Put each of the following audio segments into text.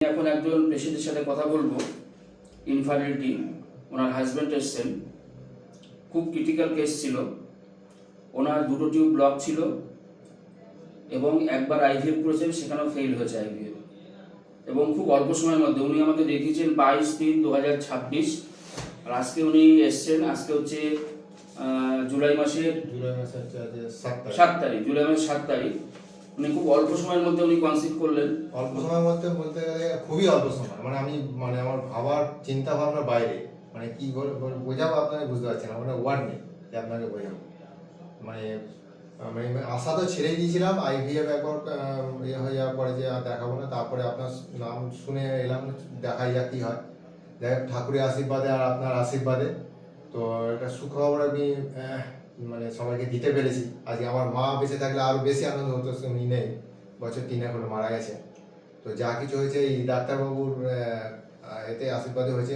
এখন একজন পেশেন্টের সাথে কথা বলবো। ইনফার্টিলিটি, ওনার হাজব্যান্ড এসছেন, খুব ক্রিটিক্যাল কেস ছিল। ওনার দুটো টিউব ব্লক ছিল এবং একবার আইভিএফ করেছেন, সেখানেও ফেল হয়েছে আইভিএফ, এবং খুব অল্প সময়ের মধ্যে। উনি আমাকে দেখিয়েছেন 22/3/2026, আর আজকে উনি এসছেন। আজকে হচ্ছে জুলাই মাসের 7 তারিখ, জুলাই মাসের 7 তারিখ। উনি খুব অল্প সময়ের মধ্যে উনি কনসিভ করলেন। অল্প সময়ের মধ্যে বলতে গেলে খুবই অল্প সময়, আমি আমার ভাবার চিন্তা ভাবনার বাইরে। কি বোঝাবো আপনাকে বুঝতে পারছি না, ওয়ার্ড নেই যে আপনাকে বোঝাবো। আশা তো ছেড়েই দিয়েছিলাম। আইভিএফ একবার হয়ে যাওয়ার পরে যে আর দেখাবো না, তারপরে আপনার নাম শুনে এলাম, দেখাই যাক কী হয়। যাই হোক, ঠাকুরের আশীর্বাদে আর আপনার আশীর্বাদে তো একটা সুখবর আমি সবাইকে দিতে পেরেছি। আজকে আমার মা বেঁচে থাকলে আরও বেশি আনন্দ হতো, উনি নেই, বছর 3 হলো মারা গেছে। তো যা কিছু হয়েছে এই ডাক্তারবাবুর এতে আশীর্বাদে হয়েছে,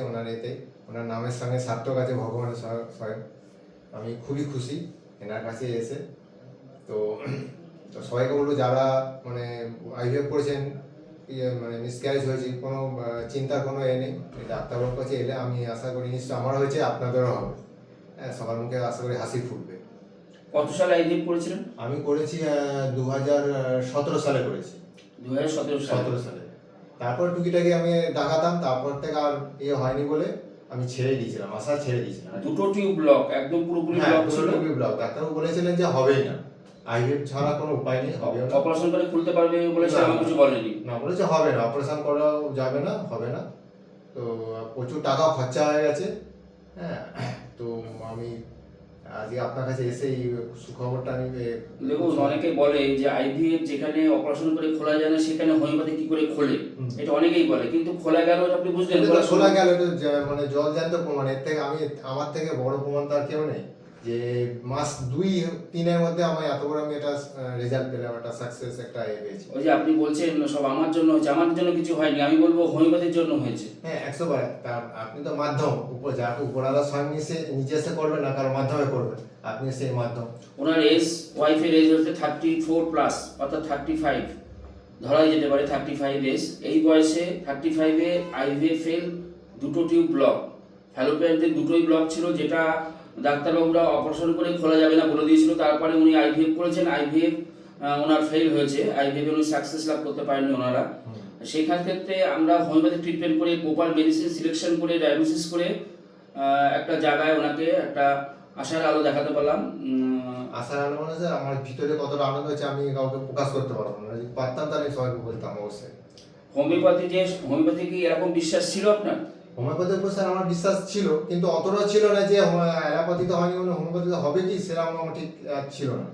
ওনার নামের সঙ্গে সার্থক আছে ভগবানের স্বয়ং। আমি খুবই খুশি এনার কাছে এসে। তো সবাইকে বলবো, যারা আইভিএফ করেছেন, মিসক্যারেজ হয়েছে, কোনো চিন্তার কোনো নেই। ডাক্তারবাবুর কাছে এলে আমি আশা করি নিশ্চয় আমারও হয়েছে, আপনাদেরও হবে। সবার মুখে আশা করি হাসি ফুটবে। কত সালে আইভিএফ করেছিলেন? আমি করেছি 2017 সালে করেছি। 2017 সালে। তারপর টুকিটাকি আমি দেখাতাম, তারপর থেকে আর হয়নি বলে আমি ছেড়ে দিয়েছিলাম, আশা ছেড়ে দিয়েছিলাম। দুটো টিউব ব্লক, একদম পুরোপুরি ব্লক ছিল। ডাক্তারবাবু বলেছিলেন যে হবেই না, আইভিএফ ছাড়া কোনো উপায় নেই, হবে না। অপারেশন করে খুলতে পারবে বলেছে, আমি কিছু বলেনি। না, বলেছে হবে না, অপারেশন করা যাবে না, হবে না। তো প্রচুর টাকা খরচা হয়ে গেছে। তো আমি আজকে আপনার কাছে এসে এই সুখবরটা আমি দেখুন, অনেকে বলে যে আইভিএফ যেখানে অপারেশন করে খোলা যায় না, সেখানে হোমিওপ্যাথি কি করে খোলে, এটা অনেকেই বলে। কিন্তু খোলা গেল, আপনি বুঝলেন, খোলা গেল জল জ্যান্ত প্রমাণ। এর থেকে আমার থেকে বড় প্রমাণ তার কেউ নেই যে মাস 2-3 মধ্যে আমি এত বড় এটা রেজাল্ট পেলাম, একটা সাকসেস একটা পেয়েছি। ওই যে আপনি বলছেন সব আমার জন্য হয়েছে, আমার জন্য কিছু হয়নি। আমি বলবো হোমিওপ্যাথির জন্য হয়েছে। 100 বার। আপনি তো মাধ্যম, যাকে উপরওয়ালা স্বয়ং নিচে এসে করবেন না, কারো মাধ্যমে করবেন, আপনি সেই মাধ্যম। ওনার এজ, ওয়াইফের এজ হচ্ছে 34+, অর্থাৎ 35 ধরাই যেতে পারে, 35 এজ। এই বয়সে 35-এ আইভিএফ ফেল, দুটো টিউব ব্লক, ফ্যালোপিয়ানদের দুটোই ব্লক ছিল, যেটা ডাক্তারবাবুরা অপারেশন করে খোলা যাবে না বলে দিয়েছিল। তারপরে উনি আইভিএফ করেছেন, আইভিএফ ওনার ফেল হয়েছে, আইভিএফ উনি সাকসেস লাভ করতে পারেননি ওনারা। সেই ক্ষেত্রে আমরা হোমিওপ্যাথি ট্রিটমেন্ট করে, প্রপার মেডিসিন সিলেকশন করে, ডায়াগনোসিস করে একটা জায়গায় ওনাকে একটা আশার আলো দেখাতে পারলাম। আশার আলো আমার ভিতরে কতটা আনন্দ হচ্ছে আমি কাউকে প্রকাশ করতে পারবো না। যদি পারতাম তাহলে সবাইকে বলতাম অবশ্যই। হোমিওপ্যাথি কি এরকম বিশ্বাস ছিল আপনার? হোমিওপ্যাথির উপর স্যার আমার বিশ্বাস ছিল, কিন্তু অতটা ছিল না যে অ্যালোপ্যাথিতে হয়নি হোমিওপ্যাথিতে হবে কি, সেটা আমার ঠিক ছিল না।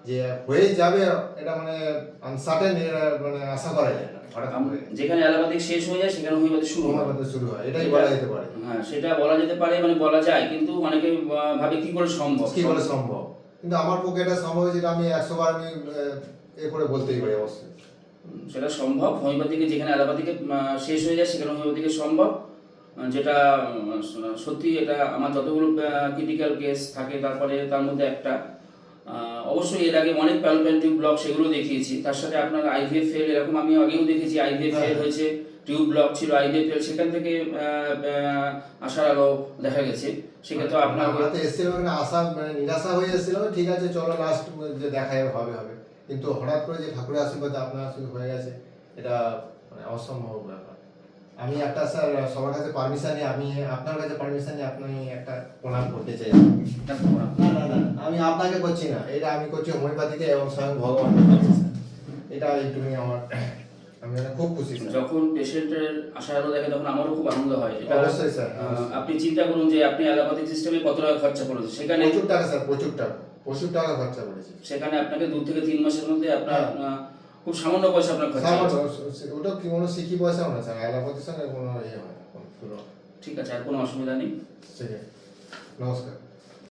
যে হয়ে যাবে এটা আনসার্টেন, আশা করা যায় না। যেখানে অ্যালোপ্যাথিক শেষ হয়ে যায়, সেখানে হোমিওপ্যাথি শুরু হয়, এটাই বলা যেতে পারে। হ্যাঁ, সেটা বলা যেতে পারে, বলা যায়। কিন্তু অনেকে ভাবে কি করে সম্ভব, কিন্তু আমার পক্ষে এটা সম্ভব, যেটা আমি 100 বার আমি করে বলতেই পারি অবশ্যই। সেটা সম্ভব। হোমিওপ্যাথিকে যেখানে অ্যালোপ্যাথিকে শেষ হয়ে যায়, সেখানে হোমিওপ্যাথিকে সম্ভব, যেটা সত্যি। এটা আমার যতগুলো ক্রিটিক্যাল কেস থাকে, তারপরে তার মধ্যে একটা অবশ্যই এর আগে অনেক প্যালোপিয়ান টিউব ব্লক, সেগুলো দেখিয়েছি। তার সাথে আপনার আইভিএফ ফেল, এরকম আমি আগেও দেখেছি। আইভিএফ ফেল হয়েছে, টিউব ব্লক ছিল, আইভিএফ ফেল, সেখান থেকে আশার আলো দেখা গেছে। সেক্ষেত্রে আপনার এসেছিলাম আশা নিরাশা হয়ে এসেছিলাম, ঠিক আছে চলো লাস্ট যে দেখা হবে। কিন্তু হঠাৎ করে যে ঠাকুরের আশীর্বাদে আপনার শুরু হয়ে গেছে, এটা অসম্ভব ব্যাপার। আমি একটা স্যার সবার কাছে পারমিশন নিয়ে, আমি আপনার কাছে পারমিশন নিয়ে আপনি একটা প্রণাম করতে চাই। না, আমি আপনাকে করছি না, এটা আমি করছি হোমিওপ্যাথিতে এবং স্বয়ং ভগবান। এটা একটুখানি আমি খুব খুশি। যখন পেশেন্টের আশা আলো দেখে, তখন আমারও খুব আনন্দ হয়। অবশ্যই স্যার। আপনি চিন্তা করুন যে আপনি অ্যালোপ্যাথিক সিস্টেমে কত টাকা খরচা করেছেন। সেখানে প্রচুর টাকা স্যার, প্রচুর টাকা খরচা করেছি। সেখানে আপনাকে 2 থেকে 3 মাসের মধ্যে আপনার খুব সামান্য পয়সা আপনার খরচা। ওটা কি কোনো সিকি পয়সাও না স্যার, অ্যালোপ্যাথির সঙ্গে কোনো হয় না। ঠিক আছে, আর কোনো অসুবিধা নেই। ঠিক আছে, নমস্কার।